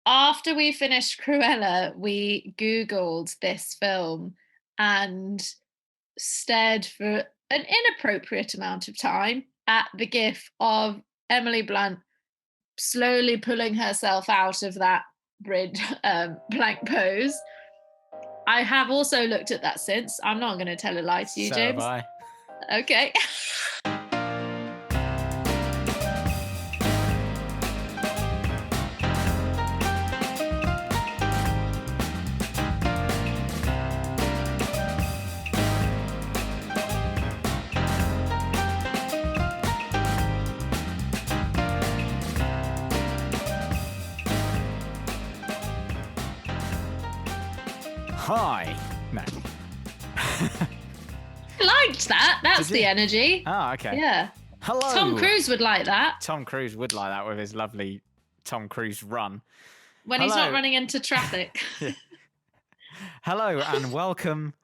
After we finished Cruella, we Googled this film and stared for an inappropriate amount of time at the gif of Emily Blunt slowly pulling herself out of that bridge plank pose. I have also looked at that since. I'm not going to tell a lie to you, So have James. I. Okay. Hi. No. I liked that. That's the energy. Oh, okay. Yeah. Hello. Tom Cruise would like that. Tom Cruise would like that with his lovely Tom Cruise run. When he's not running into traffic. Hello and welcome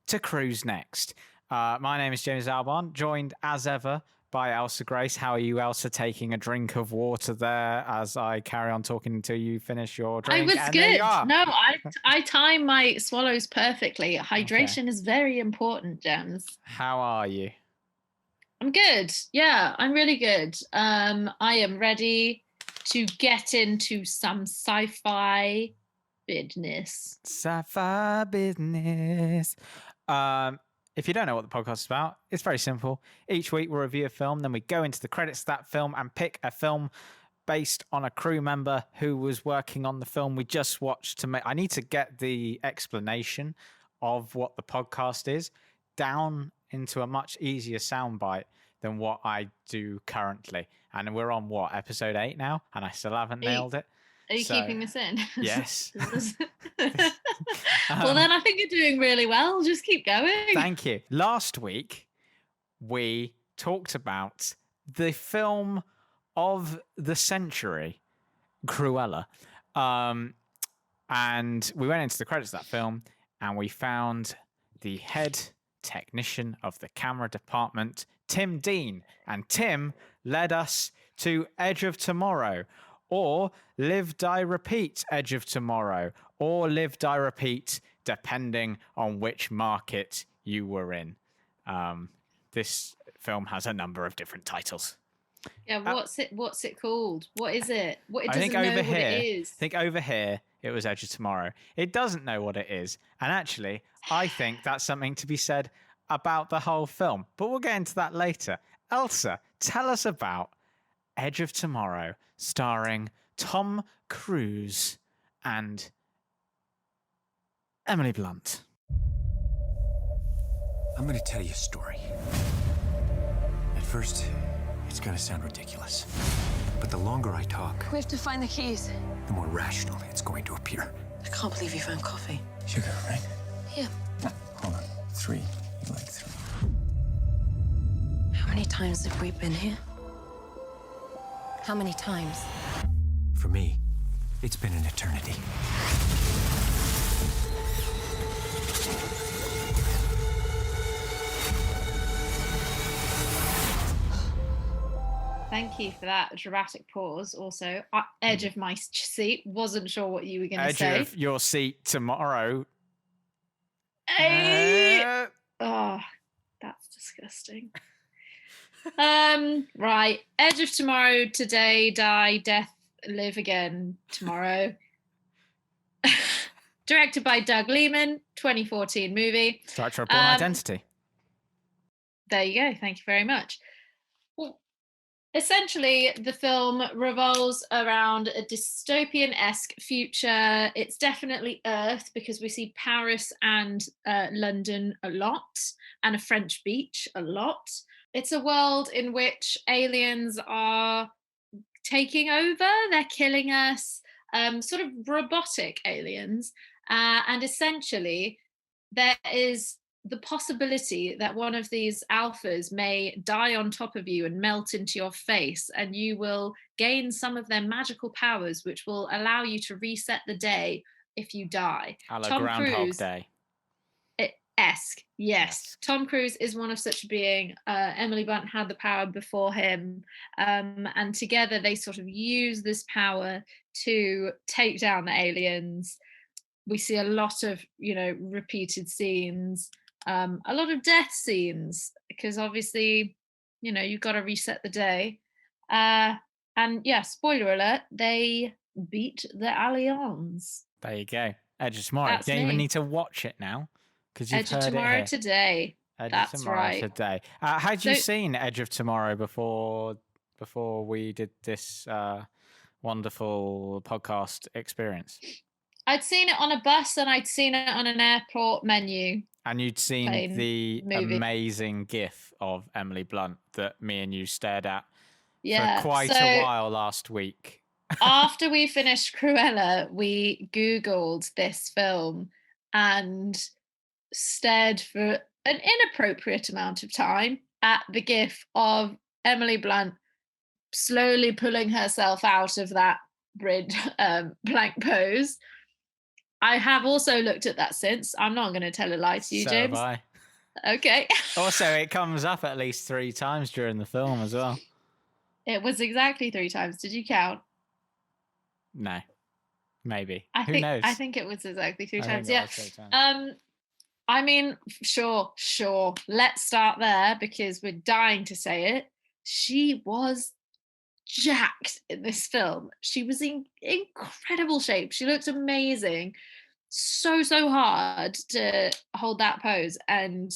to Cruise Next. My name is James Albarn, joined as ever by Elsa Grace. How are you, Elsa? Taking a drink of water there as I carry on talking until you finish your drink. I was good. No, I time my swallows perfectly. Hydration is very important, James. How are you? I'm good. Yeah, I'm really good. I am ready to get into some sci-fi business. Sci-fi business. If you don't know what the podcast is about, it's very simple. Each week we'll review a film, then we go into the credits of that film and pick a film based on a crew member who was working on the film we just watched. I need to get the explanation of what the podcast is down into a much easier soundbite than what I do currently. And we're on what, episode 8 now? And I still haven't nailed it. Are you keeping this in? Yes. Well, then I think you're doing really well. Just keep going. Thank you. Last week, we talked about the film of the century, Cruella. And we went into the credits of that film and we found the head technician of the camera department, Tim Dean. And Tim led us to Edge of Tomorrow, or Live, Die, Repeat, Edge of Tomorrow, or Live, Die, Repeat, depending on which market you were in. This film has a number of different titles. Yeah, what's it called? What is it? I think over here it was Edge of Tomorrow. It doesn't know what it is. And actually, I think that's something to be said about the whole film. But we'll get into that later. Elsa, tell us about Edge of Tomorrow, starring Tom Cruise and Emily Blunt. I'm going to tell you a story. At first, it's going to sound ridiculous. But the longer I talk, we have to find the keys. The more rational it's going to appear. I can't believe you found coffee. Sugar, right? Yeah. Hold on. 3. You like 3. How many times have we been here? How many times? For me, it's been an eternity. Thank you for that dramatic pause. Also, edge of my seat. Wasn't sure what you were going to say. Edge of your seat tomorrow. Hey! Oh, that's disgusting. Right. Edge of Tomorrow, today, die, death, live again tomorrow. Directed by Doug Liman, 2014 movie. Director of Born Identity. There you go. Thank you very much. Well, essentially, the film revolves around a dystopian-esque future. It's definitely Earth because we see Paris and London a lot, and a French beach a lot. It's a world in which aliens are taking over. They're killing us, sort of robotic aliens. And essentially, there is the possibility that one of these alphas may die on top of you and melt into your face, and you will gain some of their magical powers, which will allow you to reset the day if you die. A la Groundhog Day. Esque, yes. Tom Cruise is one of such a being. Emily Blunt had the power before him, and together they sort of use this power to take down the aliens. We see a lot of, repeated scenes, a lot of death scenes, because obviously, you've got to reset the day. And yeah, spoiler alert, they beat the aliens. There you go. Edge of Tomorrow. That's You don't even me. need to watch it now because you've Edge of heard it Tomorrow here. today. Edge That's of Tomorrow right. today. Had you So- seen Edge of Tomorrow before we did this wonderful podcast experience? I'd seen it on a bus and I'd seen it on an airport menu. And you'd seen Plain the movie. amazing GIF of Emily Blunt that me and you stared at Yeah. for quite a while last week. After we finished Cruella, we Googled this film and stared for an inappropriate amount of time at the GIF of Emily Blunt slowly pulling herself out of that plank pose. I have also looked at that since. I'm not going to tell a lie to you, So James. have I. Okay. Also, it comes up at least 3 times during the film as well. It was exactly 3 times. Did you count? No. Maybe. Who knows? I think it was exactly 3 times. think it Yeah. was 3 times. I mean, sure. Let's start there because we're dying to say it. She was jacked in this film. She was in incredible shape. She looked amazing. So hard to hold that pose. And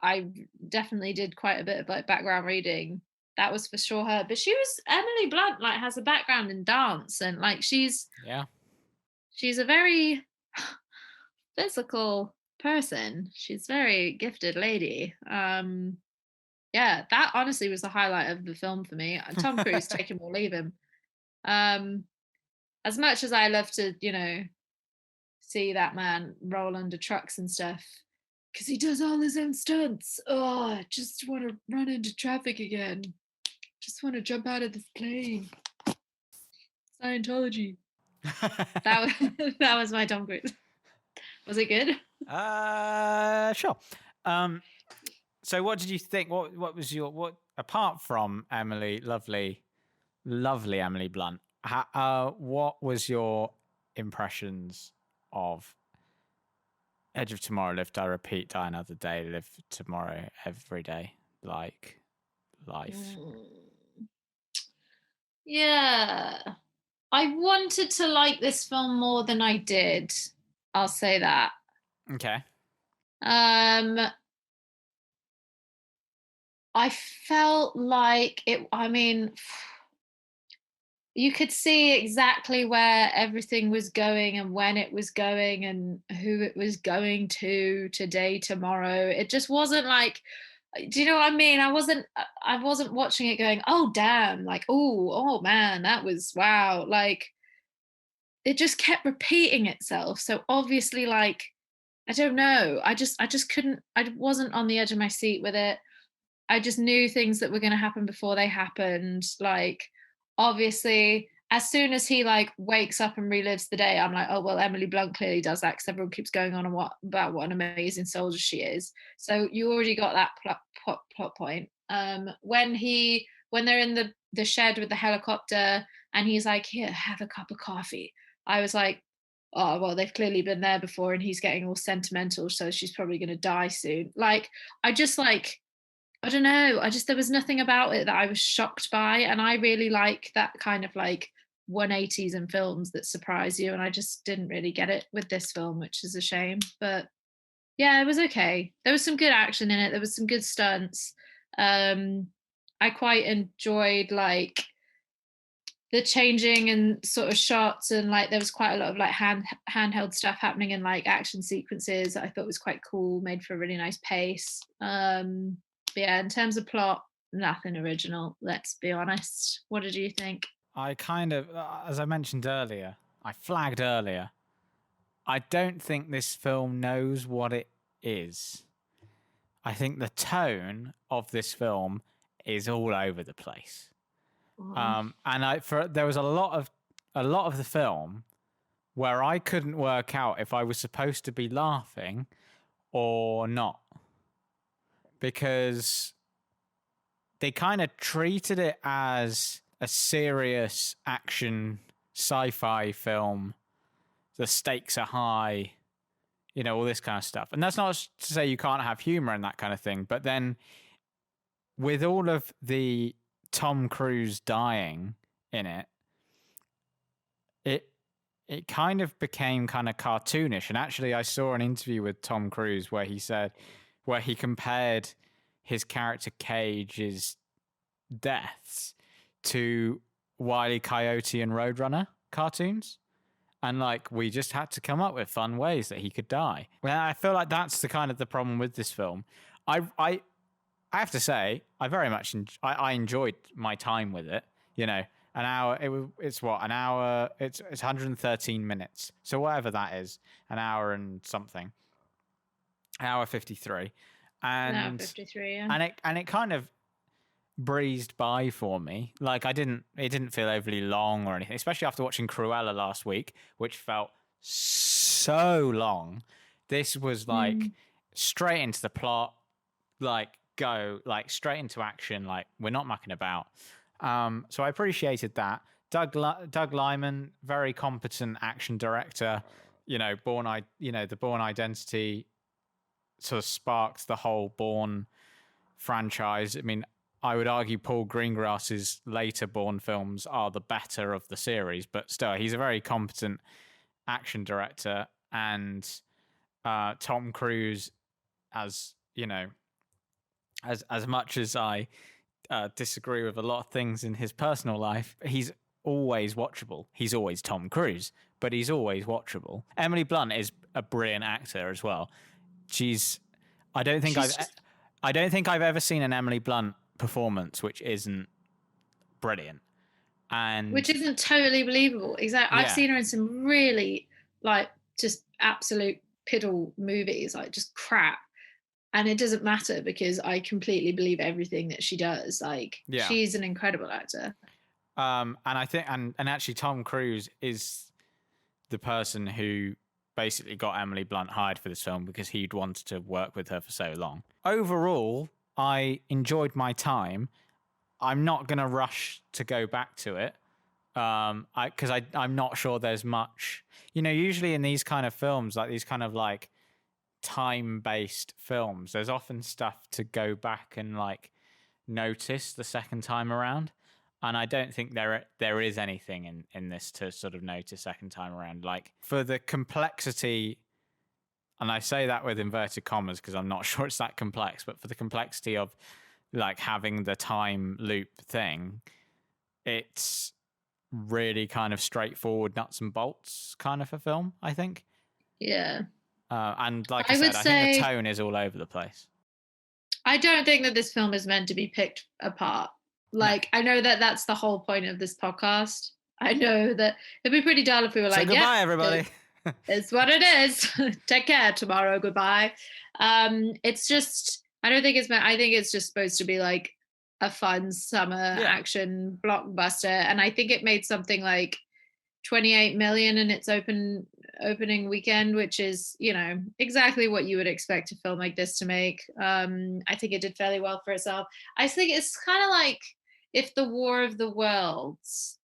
I definitely did quite a bit of like background reading. That was for sure her. But Emily Blunt has a background in dance, and she's a very physical person. She's a very gifted lady. Yeah, that honestly was the highlight of the film for me. Tom Cruise, take him or leave him. As much as I love to, see that man roll under trucks and stuff, because he does all his own stunts. Oh, I just want to run into traffic again. Just want to jump out of this plane. Scientology. That was my Tom Cruise. Was it good? Sure. So what did you think? What was your apart from Emily, lovely Emily Blunt? What was your impressions of Edge of Tomorrow? Live, die, repeat, die another day. Live tomorrow every day, like life. Yeah, I wanted to like this film more than I did. I'll say that. Okay. I felt like it. I mean, you could see exactly where everything was going and when it was going and who it was going to today, tomorrow. It just wasn't like, do you know what I mean? I wasn't watching it going, oh damn, oh man, that was wow. It just kept repeating itself. So obviously, I don't know. I just couldn't. I wasn't on the edge of my seat with it. I just knew things that were going to happen before they happened. Obviously, as soon as he wakes up and relives the day, I'm like, oh well, Emily Blunt clearly does that because everyone keeps going on about what an amazing soldier she is. So you already got that plot point. When they're in the shed with the helicopter and he's like, here, have a cup of coffee. I was like, oh well, they've clearly been there before and he's getting all sentimental, so she's probably going to die soon. I don't know. There was nothing about it that I was shocked by. And I really like that kind of 180s in films that surprise you. And I just didn't really get it with this film, which is a shame. But yeah, it was okay. There was some good action in it. There was some good stunts. I quite enjoyed the changing and sort of shots, and there was quite a lot of handheld stuff happening in action sequences that I thought was quite cool, made for a really nice pace. But yeah, in terms of plot, nothing original, let's be honest. What did you think? I kind of, as I mentioned earlier, I flagged earlier, I don't think this film knows what it is. I think the tone of this film is all over the place. And there was a lot of the film where I couldn't work out if I was supposed to be laughing or not, because they kind of treated it as a serious action sci-fi film. The stakes are high, you know, all this kind of stuff. And that's not to say you can't have humor and that kind of thing, but then with all of the Tom Cruise dying in it, it kind of became kind of cartoonish. And actually, I saw an interview with Tom Cruise where he compared his character Cage's deaths to Wile E. Coyote and Roadrunner cartoons. And like, we just had to come up with fun ways that he could die. Well, I feel like that's the problem with this film. I have to say, I very much I enjoyed my time with it. You know, an hour. It's what, an hour. It's 113 minutes. So whatever that is, an hour and something. Hour 53, and An hour 53, yeah. and it kind of breezed by for me. Like, it didn't feel overly long or anything, especially after watching Cruella last week, which felt so long. This was like straight into the plot, like go, like straight into action, like we're not mucking about. So I appreciated that. Doug Liman, very competent action director. You know, the Bourne Identity sort of sparked the whole Bourne franchise. I mean, I would argue Paul Greengrass's later Bourne films are the better of the series, but still, he's a very competent action director. And Tom Cruise, as you know, as much as I disagree with a lot of things in his personal life, he's always watchable. He's always Tom Cruise, but he's always watchable. Emily Blunt is a brilliant actor as well. I don't think I've ever seen an Emily Blunt performance which isn't brilliant, and which isn't totally believable. Exactly. Yeah. I've seen her in some really like just absolute piddle movies, like just crap, and it doesn't matter because I completely believe everything that she does. Like, Yeah. she's an incredible actor. And I think and actually Tom Cruise is the person who basically got Emily Blunt hired for this film because he'd wanted to work with her for so long. Overall, I enjoyed my time. I'm not going to rush to go back to it because I'm not sure there's much. You know, usually in these kind of films, like these kind of like time-based films, there's often stuff to go back and like notice the second time around. And I don't think there is anything in this to sort of notice second time around. Like, for the complexity, and I say that with inverted commas because I'm not sure it's that complex, but for the complexity of like having the time loop thing, it's really kind of straightforward, nuts and bolts kind of a film, I think. Yeah. And like I I said, would I think the say- tone is all over the place. I don't think that this film is meant to be picked apart. Like, I know that that's the whole point of this podcast. I know that it'd be pretty dull if we were So like, goodbye, yeah, everybody. it's what it is. Take care tomorrow. Goodbye. It's just, I don't think it's meant, I think it's just supposed to be like a fun summer action blockbuster. And I think it made something like 28 million in its opening weekend, which is, you know, exactly what you would expect a film like this to make. I think it did fairly well for itself. I think it's kind of like if the War of the Worlds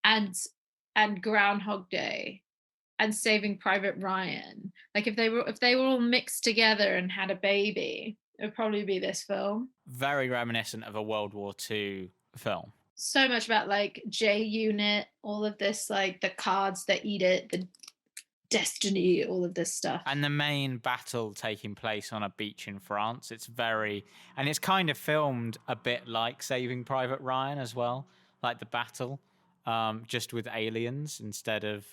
and Groundhog Day and Saving Private Ryan, like if they were all mixed together and had a baby, it would probably be this film. Very reminiscent of a World War II film. So much about like J Unit, all of this, like the cards that eat it, the destiny, all of this stuff. And the main battle taking place on a beach in France. It's kind of filmed a bit like Saving Private Ryan as well, like the battle, just with aliens instead of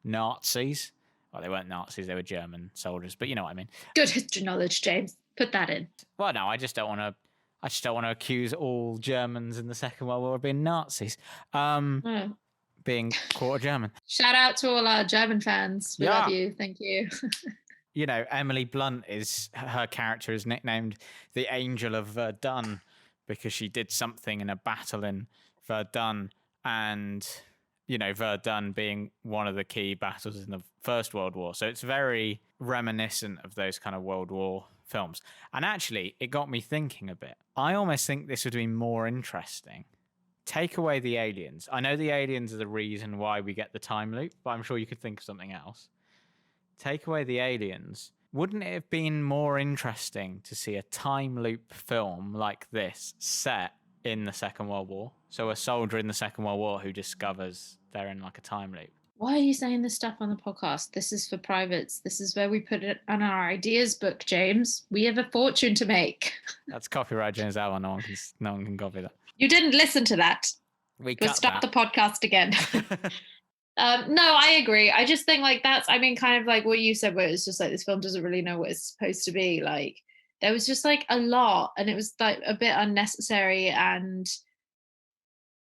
Nazis. Well, they weren't Nazis, they were German soldiers, but you know what I mean. Good history knowledge, James. Put that in. Well, no, I just don't want to accuse all Germans in the Second World War of being Nazis. Being quarter German. Shout out to all our German fans. We love you. Thank you. You know, Emily Blunt her character is nicknamed the Angel of Verdun because she did something in a battle in Verdun, and Verdun being one of the key battles in the First World War. So it's very reminiscent of those kind of World War films. And actually, it got me thinking a bit. I almost think this would be more interesting. Take away the aliens. I know the aliens are the reason why we get the time loop, but I'm sure you could think of something else. Take away the aliens. Wouldn't it have been more interesting to see a time loop film like this set in the Second World War? So a soldier in the Second World War who discovers they're in like a time loop. Why are you saying this stuff on the podcast? This is for privates. This is where we put it on our ideas book, James. We have a fortune to make. That's copyright, James Albarn. No one can copy that. You didn't listen to that. We'll stop the podcast again. No, I agree. I just think like that's, I mean, kind of like what you said, where it's just like this film doesn't really know what it's supposed to be. Like there was just like a lot, and it was like a bit unnecessary. And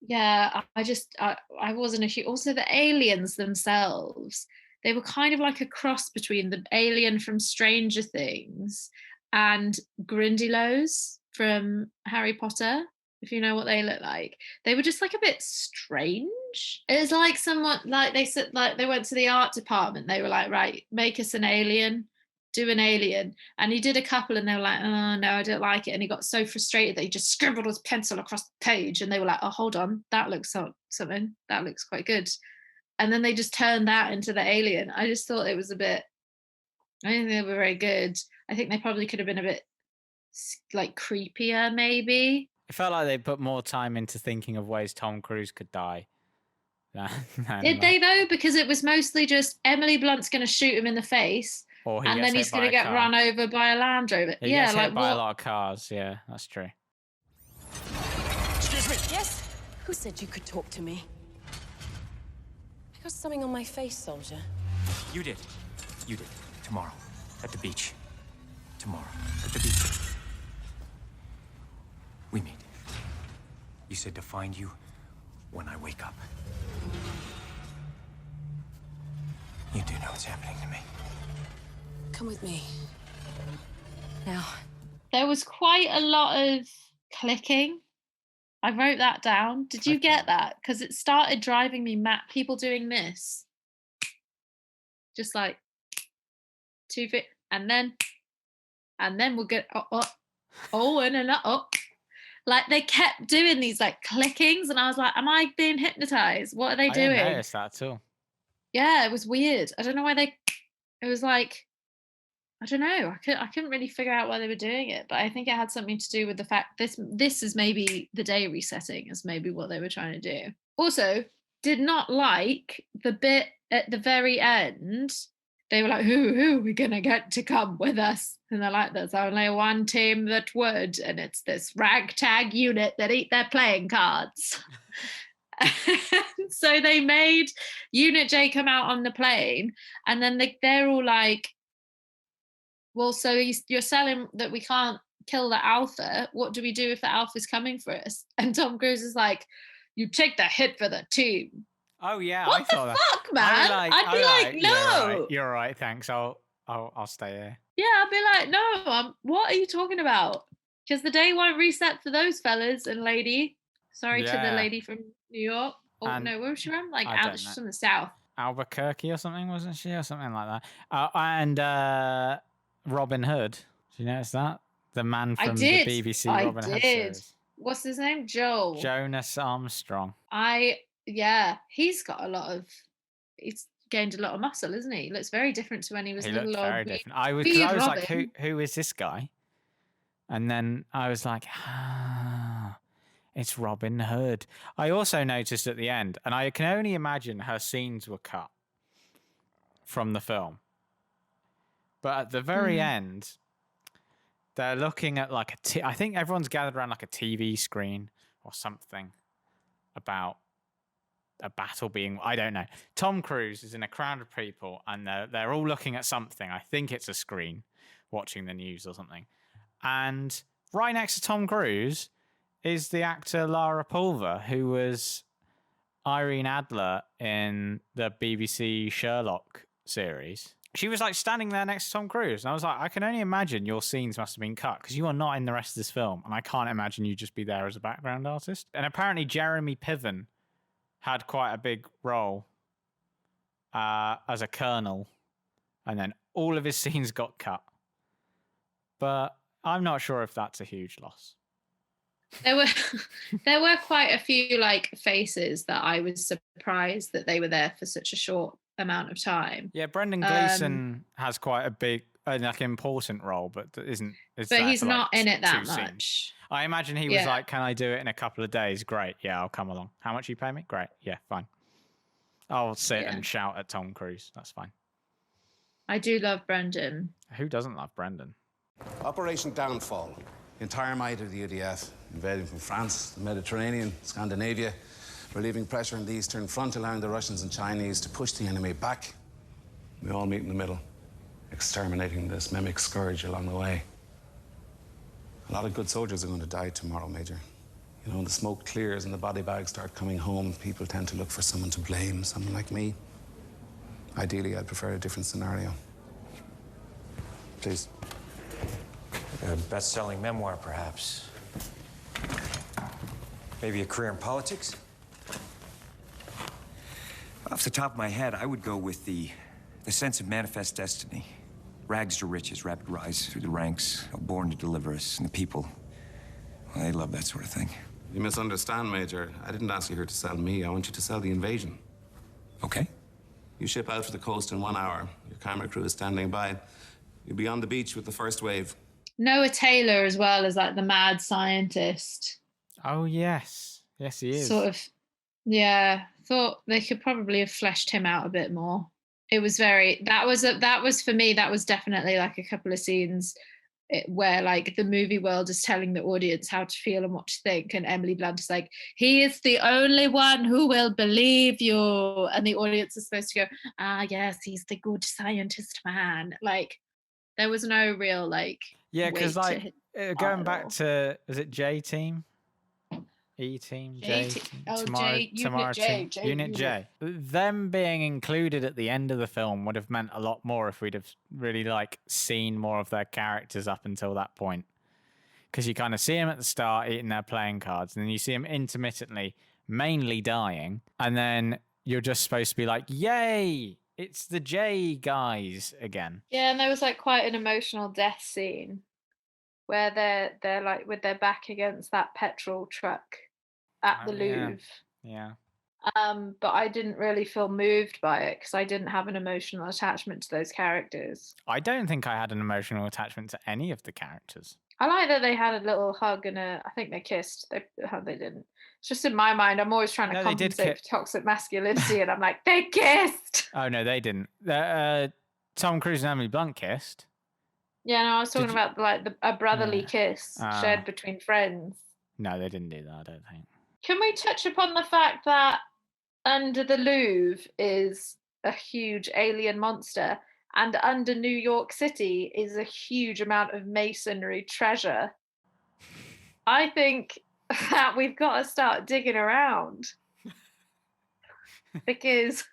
yeah, I wasn't a huge. Also, the aliens themselves, they were kind of like a cross between the alien from Stranger Things and Grindylows from Harry Potter. If you know what they look like, they were just like a bit strange. It was like someone, like they said, like they went to the art department. They were like, right, make us an alien, do an alien. And he did a couple and they were like, oh no, I don't like it. And he got so frustrated that he just scribbled his pencil across the page. And they were like, oh, hold on, that looks something, that looks quite good. And then they just turned that into the alien. I just thought it was a bit, I didn't think they were very good. I think they probably could have been a bit like creepier maybe. It felt like they put more time into thinking of ways Tom Cruise could die. Did they though? Because it was mostly just Emily Blunt's going to shoot him in the face, and then he's going to get run over by a Land Rover. He gets hit by a lot of cars. Yeah, that's true. Excuse me. Yes. Who said you could talk to me? I got something on my face, soldier. You did. You did. Tomorrow. At the beach. Tomorrow. At the beach. We meet. You said to find you when I wake up. You do know what's happening to me. Come with me. Now. There was quite a lot of clicking. I wrote that down. Did you get that? Because it started driving me mad. People doing this. Just like 2 feet. And then we'll get Like they kept doing these like clickings, and I was like, "Am I being hypnotized? What are they doing?" I didn't notice that too. Yeah, it was weird. I don't know why they. It was like, I don't know. I couldn't really figure out why they were doing it, but I think it had something to do with the fact this is maybe the day resetting is maybe what they were trying to do. Also, did not like the bit at the very end. They were like, who are we going to get to come with us? And they're like, there's only one team that would, and it's this ragtag unit that eat their playing cards. So they made Unit J come out on the plane, and then they're all like, well, so you're selling that we can't kill the Alpha. What do we do if the Alpha's coming for us? And Tom Cruise is like, you take the hit for the team. Oh yeah, what the fuck, man? I'd be like, no. You're all right. Thanks. I'll stay here. Yeah, I'd be like, no. What are you talking about? Because the day won't reset for those fellas and lady. Sorry to the lady from New York. Oh no, where was she from? Like she's from the South. Albuquerque or something, wasn't she, or something like that? And Robin Hood. Did you notice that? The man from the BBC Robin Hood series. What's his name? Jonas Armstrong. Yeah, he's gained a lot of muscle, isn't he? He looks very different to when he was a little old. Very different. I was like, who is this guy? And then I was like, it's Robin Hood. I also noticed at the end, and I can only imagine her scenes were cut from the film. But at the very end, they're looking at like I think everyone's gathered around like a TV screen or something about a battle being, I don't know. Tom Cruise is in a crowd of people and they're all looking at something. I think it's a screen, watching the news or something. And right next to Tom Cruise is the actor Lara Pulver, who was Irene Adler in the BBC Sherlock series. She was like standing there next to Tom Cruise. And I was like, I can only imagine your scenes must have been cut because you are not in the rest of this film. And I can't imagine you just be there as a background artist. And apparently Jeremy Piven had quite a big role as a colonel, and then all of his scenes got cut. But I'm not sure if that's a huge loss. There were there were quite a few like faces that I was surprised that they were there for such a short amount of time. Yeah, Brendan Gleeson has quite a big, like, important role, but isn't. But he's not in it that two scenes. much. I imagine he was like, "Can I do it in a couple of days? Great, yeah, I'll come along. How much you pay me? Great, yeah, fine. I'll sit and shout at Tom Cruise. That's fine." I do love Brendan. Who doesn't love Brendan? Operation Downfall. The entire might of the UDF, invading from France, the Mediterranean, Scandinavia, relieving pressure on the Eastern Front, allowing the Russians and Chinese to push the enemy back. We all meet in the middle, exterminating this mimic scourge along the way. A lot of good soldiers are going to die tomorrow, Major. You know, when the smoke clears and the body bags start coming home, people tend to look for someone to blame, someone like me. Ideally, I'd prefer a different scenario. Please. A best-selling memoir, perhaps. Maybe a career in politics? Off the top of my head, I would go with the sense of manifest destiny. Rags to riches, rapid rise through the ranks, born to deliver us, and the people, well, they love that sort of thing. You misunderstand, Major. I didn't ask you here to sell me. I want you to sell the invasion. Okay. You ship out to the coast in 1 hour. Your camera crew is standing by. You'll be on the beach with the first wave. Noah Taylor as well as like the mad scientist. Oh, yes. Yes, he is. Sort of, yeah. Thought they could probably have fleshed him out a bit more. It was that was for me, that was definitely like a couple of scenes where like the movie world is telling the audience how to feel and what to think, and Emily Blunt is like, he is the only one who will believe you, and the audience is supposed to go, yes, he's the good scientist man. Like there was no real like because like going back to, is it J Team, E Team, J Team, Tomorrow Team, Unit J. Them being included at the end of the film would have meant a lot more if we'd have really like seen more of their characters up until that point. Because you kind of see them at the start eating their playing cards, and then you see them intermittently, mainly dying, and then you're just supposed to be like, "Yay! It's the J guys again." Yeah, and there was like quite an emotional death scene where they're like with their back against that petrol truck at the Louvre. Yeah. But I didn't really feel moved by it because I didn't have an emotional attachment to those characters. I don't think I had an emotional attachment to any of the characters. I like that they had a little hug and I think they kissed. They didn't. It's just in my mind, I'm always trying to compensate for toxic masculinity, and I'm like, they kissed. Oh no, they didn't. Tom Cruise and Emily Blunt kissed. Yeah, no, I was talking about like a brotherly kiss shared between friends. No, they didn't do that, I don't think. Can we touch upon the fact that under the Louvre is a huge alien monster, and under New York City is a huge amount of masonry treasure? I think that we've got to start digging around. Because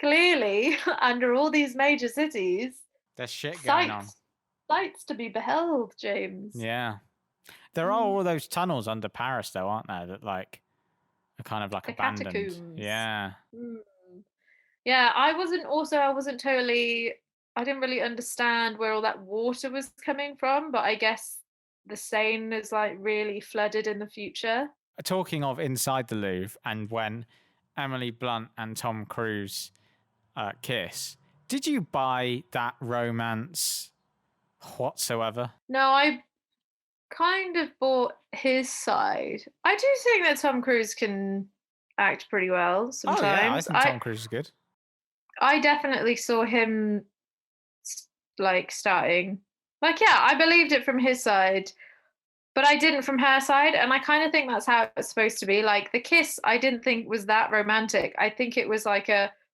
clearly, under all these major cities, there's shit going on. Sights to be beheld, James. Yeah. There are all those tunnels under Paris, though, aren't there? That like are kind of like the abandoned. Catacombs. Yeah. Yeah, I didn't really understand where all that water was coming from, but I guess the Seine is like really flooded in the future. Talking of inside the Louvre, and when Emily Blunt and Tom Cruise kiss, did you buy that romance whatsoever? No, I kind of bought his side. I do think that Tom Cruise can act pretty well sometimes. Oh yeah, I think Tom Cruise is good. I definitely saw him like starting. Like, yeah, I believed it from his side, but I didn't from her side. And I kind of think that's how it's supposed to be. Like the kiss, I didn't think was that romantic. I think it was like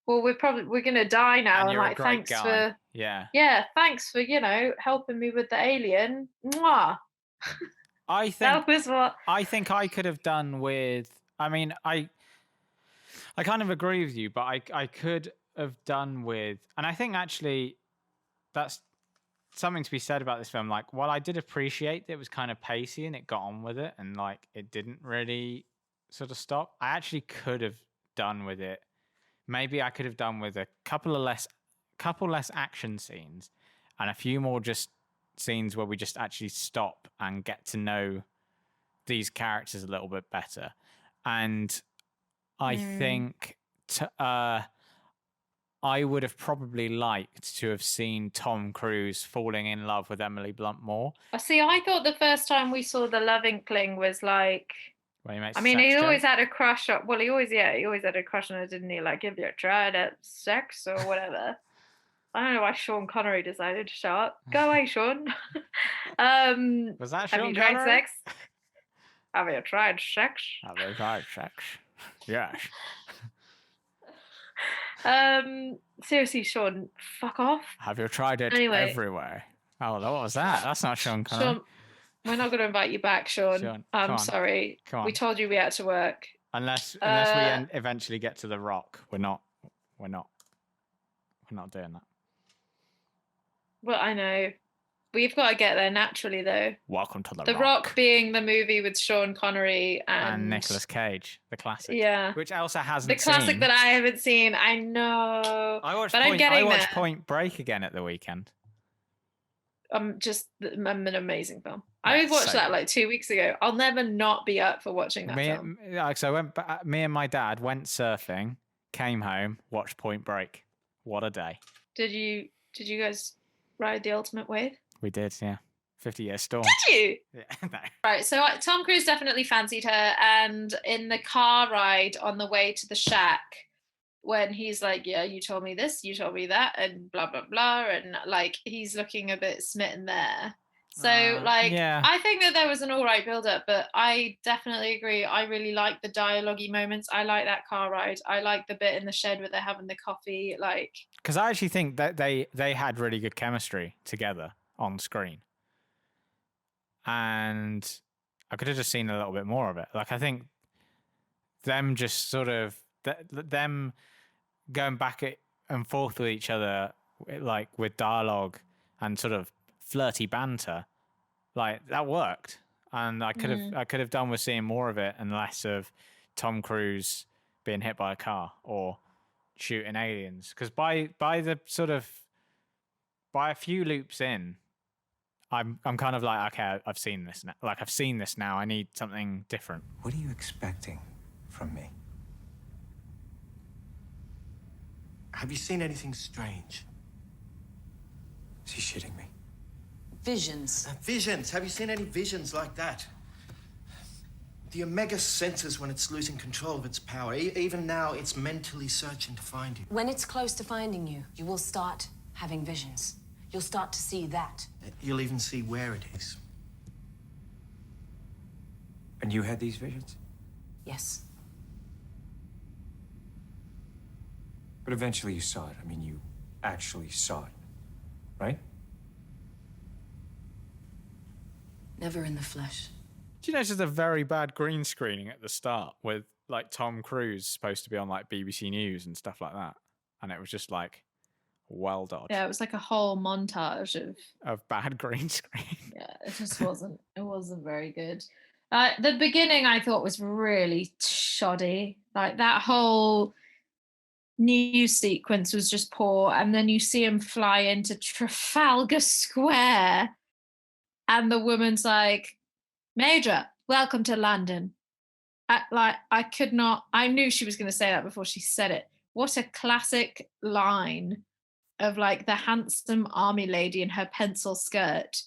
we're gonna die now, and like thanks for thanks for helping me with the alien. Mwah. I think that was what I think I could have done with. I mean, I kind of agree with you, but I could have done with, and I think actually that's something to be said about this film. Like, while I did appreciate that it was kind of pacey and it got on with it, and like it didn't really sort of stop, I actually could have done with it. Maybe I could have done with a couple less action scenes and a few more just scenes where we just actually stop and get to know these characters a little bit better. And I think I would have probably liked to have seen Tom Cruise falling in love with Emily Blunt more. See, I thought the first time we saw the love inkling was like, When he makes I mean, sex he always joke. had a crush on, well, he always had a crush on her, didn't he? Like, if you tried at sex or whatever. I don't know why Sean Connery decided to show up. Go away, Sean. Was that have Sean you tried Connery? sex? Have you tried sex? Have you tried sex? Yes. Seriously, Sean, fuck off. Have you tried it Anyway. everywhere? Oh, what was that? That's not Sean Connery. Sean, we're not going to invite you back, Sean. Sean, I'm come on. sorry. Come on. We told you we had to work. Unless we eventually get to The Rock, we're not doing that. Well, I know. We've got to get there naturally, though. Welcome to The The Rock being the movie with Sean Connery and Nicolas Cage, the classic. Yeah. Which Elsa hasn't the classic seen. that I haven't seen. I know. I watched I'm getting there. Point Break again at the weekend. Just an amazing film. Yeah, I watched so that good. like 2 weeks ago. I'll never not be up for watching that film. Me and my dad went surfing, came home, watched Point Break. What a day. Did you guys ride the ultimate wave? We did, yeah. 50-year storm. Did you? Yeah, no. Right, so Tom Cruise definitely fancied her, and in the car ride on the way to the shack, when he's like, yeah, you told me this, you told me that, and blah, blah, blah, and like, he's looking a bit smitten there. So, yeah. I think that there was an all right build-up, but I definitely agree. I really like the dialogue-y moments. I like that car ride. I like the bit in the shed where they're having the coffee, like... Because I actually think that they had really good chemistry together on screen. And I could have just seen a little bit more of it. Like, I think them just sort of... them going back and forth with each other, like, with dialogue and sort of flirty banter, like, that worked. And I could have done with seeing more of it and less of Tom Cruise being hit by a car or shooting aliens, because by a few loops in, I'm kind of like, okay, I've seen this now. Like, I've seen this now. I need something different. What are you expecting from me? Have you seen anything strange? Is he shitting me? Visions. Visions. Have you seen any visions like that? The Omega senses when it's losing control of its power. Even now, it's mentally searching to find you. When it's close to finding you, you will start having visions. You'll start to see that. You'll even see where it is. And you had these visions? Yes. But eventually you saw it. I mean, you actually saw it, right? Never in the flesh. Do you notice there's a very bad green screening at the start with, like, Tom Cruise supposed to be on, like, BBC News and stuff like that, and it was just like, well dodged. Yeah, it was like a whole montage of bad green screen. Yeah, it just wasn't. It wasn't very good. The beginning I thought was really shoddy. Like, that whole news sequence was just poor, and then you see him fly into Trafalgar Square, and the woman's like, "Major, welcome to London." I could not. I knew she was going to say that before she said it. What a classic line of, like, the handsome army lady in her pencil skirt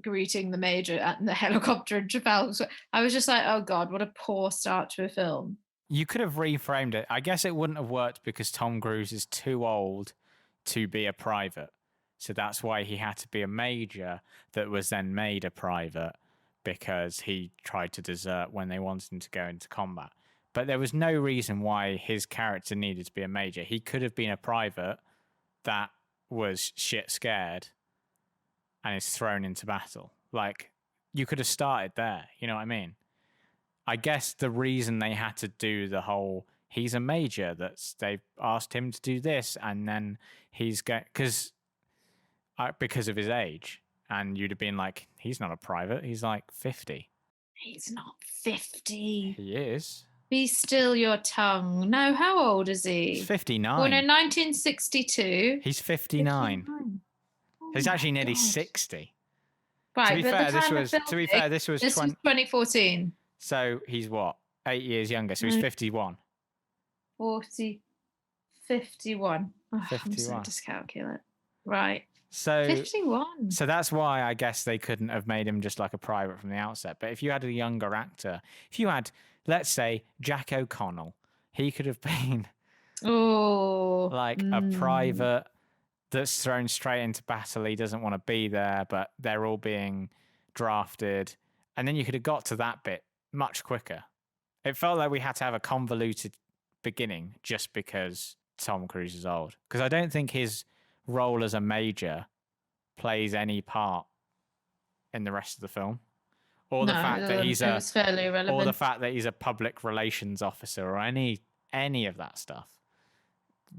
greeting the major at the helicopter in Trafalgar Square. I was just like, oh God, what a poor start to a film. You could have reframed it. I guess it wouldn't have worked because Tom Cruise is too old to be a private. So that's why he had to be a major that was then made a private, because he tried to desert when they wanted him to go into combat. But there was no reason why his character needed to be a major. He could have been a private that was shit scared and is thrown into battle. Like, you could have started there. You know what I mean? I guess the reason they had to do the whole, he's a major, they've asked him to do this, and then he's because of his age. And you'd have been like, he's not a private, he's like 50. He's not 50. He is. Be still your tongue. No, how old is he? He's 59. Born in 1962. He's 59. 59. Oh He's my actually nearly God. 60. Right, To be but fair, the this time of was filming, this was this was 2014. So he's what? 8 years younger. So he's 51. 40, 51. Oh, I'm so 51. dyscalculate. Right. So 51. So that's why I guess they couldn't have made him just like a private from the outset. But if you had a younger actor, if you had, let's say, Jack O'Connell, he could have been like a private that's thrown straight into battle. He doesn't want to be there, but they're all being drafted. And then you could have got to that bit much quicker. It felt like we had to have a convoluted beginning just because Tom Cruise is old. Because I don't think his role as a major plays any part in the rest of the film, or the fact that he's it was fairly irrelevant. or the fact that he's a public relations officer, or any of that stuff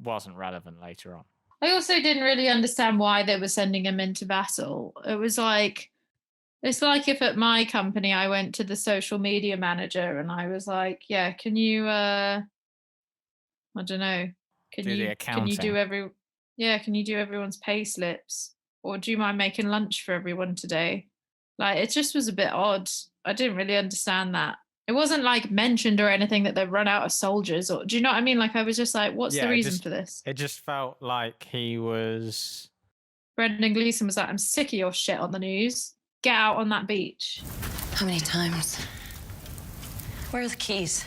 wasn't relevant later on. I also didn't really understand why they were sending him into battle. It was like, it's like if at my company I went to the social media manager and I was like, yeah, can you I don't know, can you do everyone's pay slips, or do you mind making lunch for everyone today? Like, it just was a bit odd. I didn't really understand that. It wasn't like mentioned or anything that they've run out of soldiers, or do you know what I mean? Like, I was just like, what's the reason for this? It just felt like he was. Brendan Gleeson was like, I'm sick of your shit on the news. Get out on that beach. How many times? Where are the keys?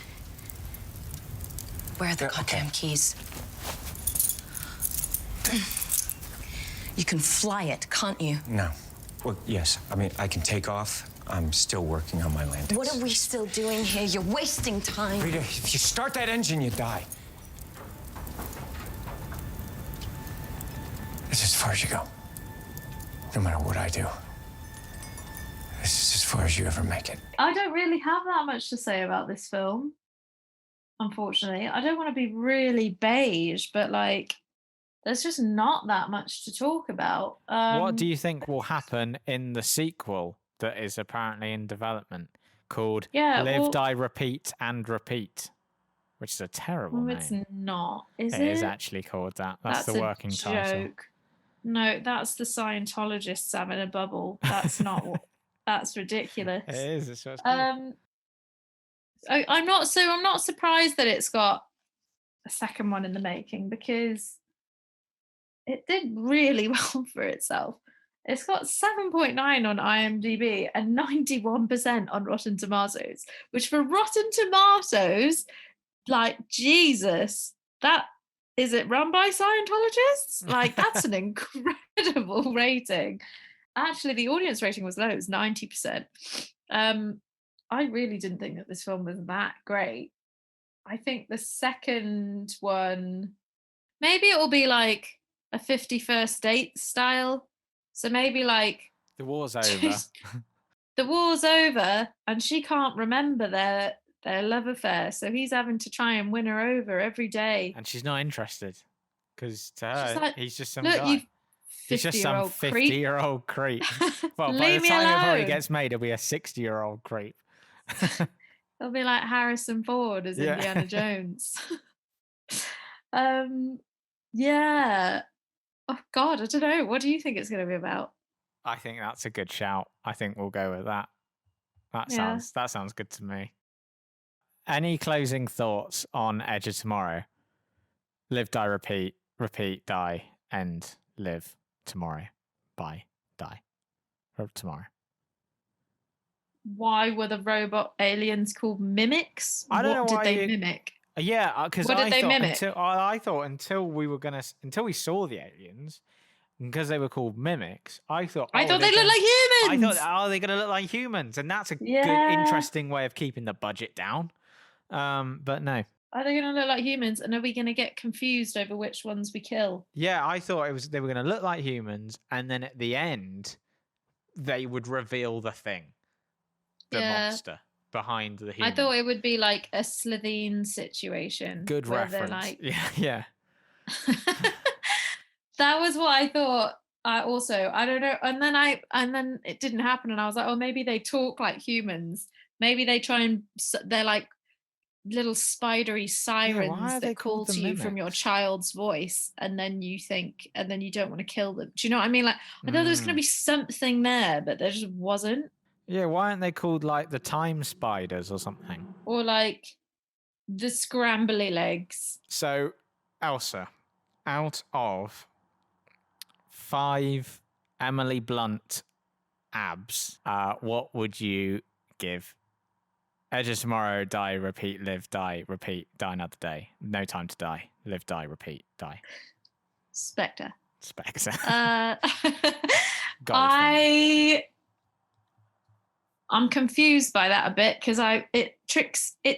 Where are the goddamn keys? You can fly it, can't you? No. Well, yes. I mean, I can take off. I'm still working on my landings. What are we still doing here? You're wasting time. Rita, if you start that engine, you die. It's as far as you go. No matter what I do. This is as far as you ever make it. I don't really have that much to say about this film, unfortunately. I don't want to be really beige, but like, there's just not that much to talk about. What do you think will happen in the sequel that is apparently in development called Live, Die, Repeat and Repeat, which is a terrible name. It's not, is it? It is actually called that. That's the working title. No, that's the Scientologists having a bubble. That's not what. That's ridiculous. It is. It's what's called. I'm not surprised that it's got a second one in the making, because it did really well for itself. It's got 7.9 on IMDb and 91% on Rotten Tomatoes, which for Rotten Tomatoes, like, Jesus, that is it run by Scientologists? Like, that's an incredible rating. Actually, the audience rating was low. It was 90%. I really didn't think that this film was that great. I think the second one, maybe it will be like a 51st Date style. So maybe like the war's over. The war's over, and she can't remember their love affair. So he's having to try and win her over every day. And she's not interested, because to her, like, he's just some look, guy. He's just some 50-year-old creep. Well, by the time it probably gets made, he'll be a 60-year-old creep. It'll be like Harrison Ford as Indiana Jones. Yeah. Oh God, I don't know. What do you think it's going to be about? I think that's a good shout. I think we'll go with that. That sounds good to me. Any closing thoughts on Edge of Tomorrow? Live, die, repeat, repeat, die, end, live, tomorrow, bye, die. Or tomorrow. Why were the robot aliens called mimics? I don't know why they mimic? Yeah, because what did they mimic? I thought until we saw the aliens, because they were called mimics, I thought they looked like humans. I thought, are they going to look like humans? And that's a good, interesting way of keeping the budget down. But no. Are they going to look like humans? And are we going to get confused over which ones we kill? Yeah, I thought they were going to look like humans, and then at the end, they would reveal the thing, the monster behind the human. I thought it would be like a Slitheen situation. Good reference. Like... Yeah. That was what I thought. I don't know. And then it didn't happen. And I was like, oh, maybe they talk like humans. Maybe they try and they're like little spidery sirens are they that call called the to you from your mimics? child's voice, and then you don't want to kill them. Do you know what I mean? Like, I thought there was going to be something there, but there just wasn't. Yeah, why aren't they called like the time spiders or something? Or like the scrambly legs. So, Elsa, out of 5 Emily Blunt abs, what would you give? Edge of Tomorrow, die, repeat, live, die, repeat, die another day. No time to die. Live, die, repeat, die. Spectre. Spectre. I'm confused by that a bit because it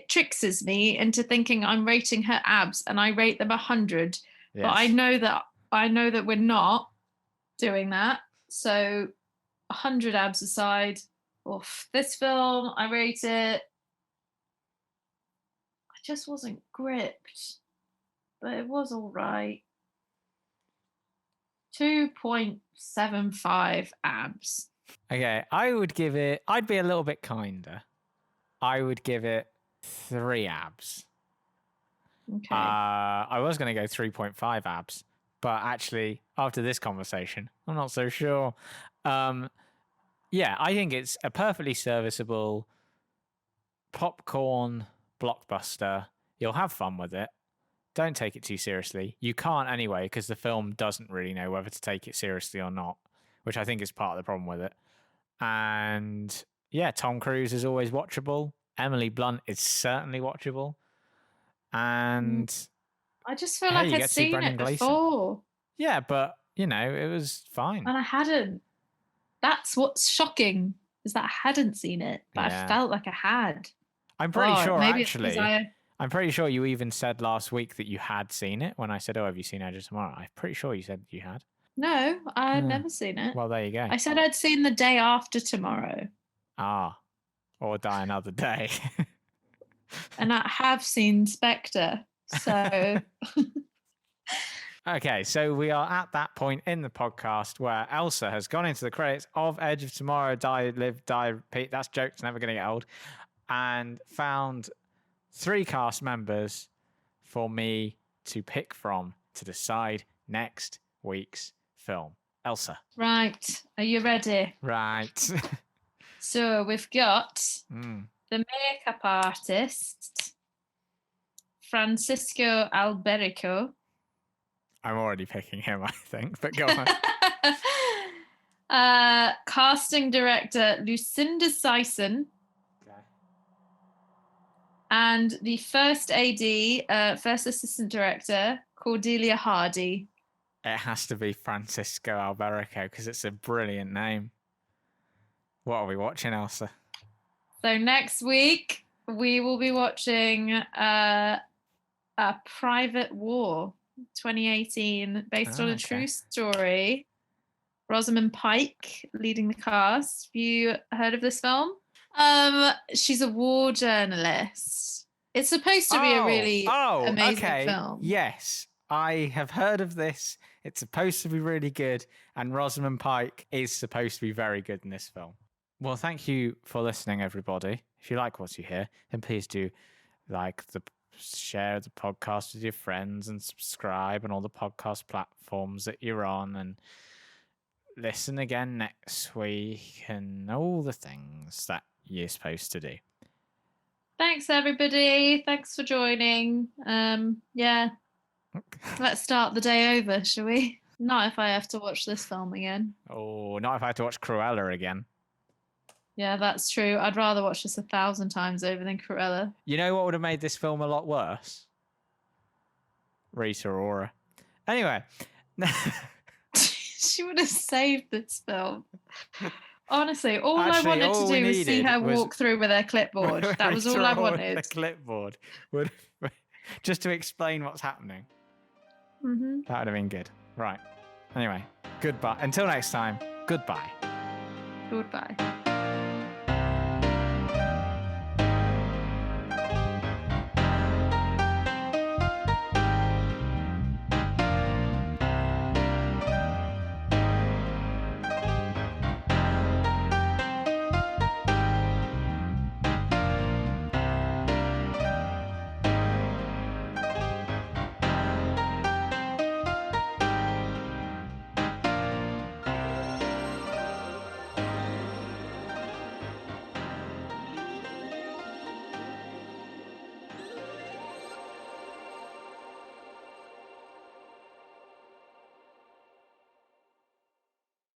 trickses me into thinking I'm rating her abs, and I rate them 100. Yes. But I know that we're not doing that. So 100 abs aside, oof, this film, I rate it. I just wasn't gripped, but it was all right. 2.75 abs. Okay, I'd be a little bit kinder. I would give it 3 abs. Okay. I was going to go 3.5 abs, but actually, after this conversation, I'm not so sure. Yeah, I think it's a perfectly serviceable popcorn blockbuster. You'll have fun with it. Don't take it too seriously. You can't anyway, because the film doesn't really know whether to take it seriously or not, which I think is part of the problem with it. And yeah, Tom Cruise is always watchable. Emily Blunt is certainly watchable. And I just feel hey, like you I'd get to see seen Brendan it Gleeson. before. Yeah, but you know, it was fine. And I hadn't. That's what's shocking, is that I hadn't seen it, but Yeah. I felt like I had. I'm pretty sure, maybe actually. I'm pretty sure you even said last week that you had seen it when I said, "Oh, have you seen Edge of Tomorrow?" I'm pretty sure you said you had. No, I'd never seen it. Well, there you go. I said I'd seen The Day After Tomorrow. Ah, or Die Another Day. And I have seen Spectre, so... Okay, so we are at that point in the podcast where Elsa has gone into the credits of Edge of Tomorrow, Die, Live, Die, Repeat. That's jokes, never going to get old. And found 3 cast members for me to pick from to decide next week's film. Elsa. Right, are you ready? Right. So we've got the makeup artist, Francisco Alberico. I'm already picking him, I think, but go on. Casting director, Lucinda Sison. Okay. And the first AD, first assistant director, Cordelia Hardy. It has to be Francisco Alberico because it's a brilliant name. What are we watching, Elsa? So next week, we will be watching A Private War, 2018, based on a true story. Rosamund Pike leading the cast. Have you heard of this film? She's a war journalist. It's supposed to be a really amazing film. Yes, I have heard of this. It's supposed to be really good, and Rosamund Pike is supposed to be very good in this film. Well, thank you for listening, everybody. If you like what you hear, then please do share the podcast with your friends and subscribe on all the podcast platforms that you're on, and listen again next week and all the things that you're supposed to do. Thanks, everybody. Thanks for joining. Yeah. Let's start the day over, shall we? Not if I have to watch this film again. Oh, not if I have to watch Cruella again. Yeah, that's true. I'd rather watch this 1,000 times over than Cruella. You know what would have made this film a lot worse? Rita Ora. Anyway. She would have saved this film. Honestly, all I wanted to do was see her walk through with her clipboard. That was all I wanted. The clipboard. Just to explain what's happening. Mm-hmm. That would have been good. Right. Anyway, goodbye. Until next time, goodbye. Goodbye.